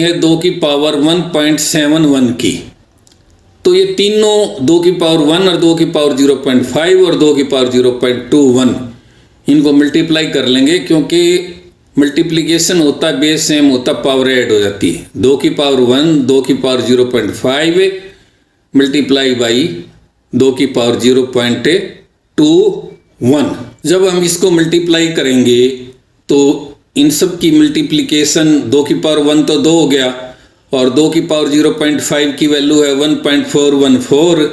है 2 की पावर 1.71 की। तो ये तीनों 2 की पावर 1 और 2 की पावर 0.5 और 2 की पावर 0.21 इनको मल्टीप्लाई कर लेंगे, क्योंकि मल्टीप्लिकेशन होता है बेस सेम होता, पावर ऐड हो जाती है। 2 की पावर 1 2 की पावर 0.5 मल्टीप्लाई बाई 2 की पावर 0.21। जब हम इसको मल्टीप्लाई करेंगे तो इन सब की मल्टीप्लिकेशन 2 की पावर 1 तो 2 हो गया और 2 की पावर 0.5 की वैल्यू है 1.414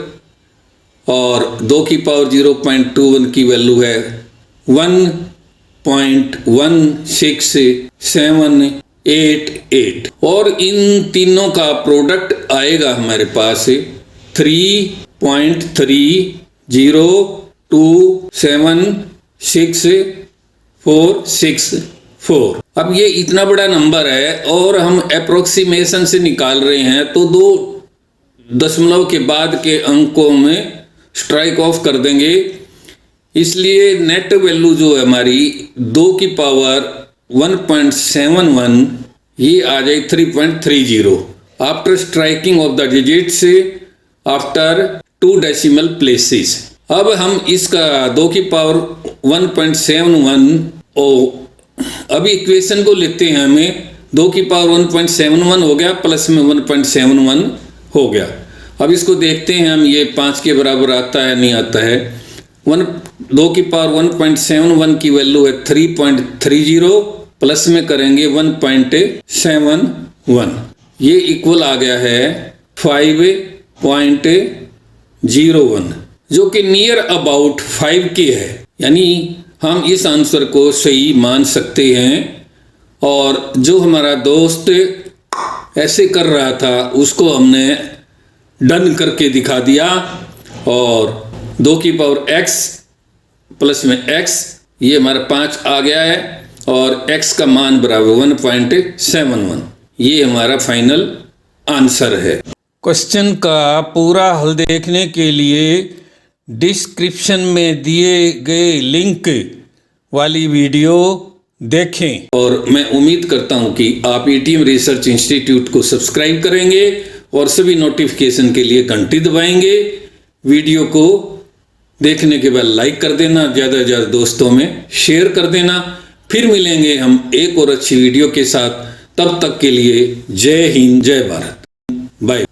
और 2 की पावर 0.21 की वैल्यू है 1.16788 और इन तीनों का प्रोडक्ट आएगा हमारे पास 3.327646 अब ये इतना बड़ा नंबर है और हम अप्रोक्सीमेशन से निकाल रहे हैं, तो 2 दशमलव के बाद के अंकों में स्ट्राइक ऑफ कर देंगे। इसलिए नेट वैल्यू जो है हमारी 2 की पावर 1.71 ये आ जाए 3.30 after striking off the digits after 2 decimal places. अब हम इसका 2 की पावर 1.71 अभी इक्वेशन को लेते हैं, हमें 2 की पावर 1.71 हो गया प्लस में 1.71 हो गया। अब इसको देखते हैं हम, ये 5 के बराबर आता है नहीं आता है। 2 की पावर 1.71 की वैल्यू है 3.30 प्लस में करेंगे 1.71, ये इक्वल आ गया है 5.01 जो कि नियर अबाउट 5 के है, यानी हम इस आंसर को सही मान सकते हैं। और जो हमारा दोस्त ऐसे कर रहा था उसको हमने डन करके दिखा दिया और 2 की पावर x प्लस में x ये हमारा 5 आ गया है और x का मान बराबर 1.71, ये हमारा फाइनल आंसर है। क्वेश्चन का पूरा हल देखने के लिए डिस्क्रिप्शन में दिए गए लिंक वाली वीडियो देखें और मैं उम्मीद करता हूं कि आप एटीएम रिसर्च इंस्टीट्यूट को सब्सक्राइब करेंगे और सभी नोटिफिकेशन के लिए घंटी दबाएंगे। वीडियो को देखने के बाद लाइक कर देना, ज़्यादा से ज़्यादा दोस्तों में शेयर कर देना। फिर मिलेंगे हम एक और अच्छी वीडियो के साथ, तब तक के लिए जय हिंद जय भारत, बाय।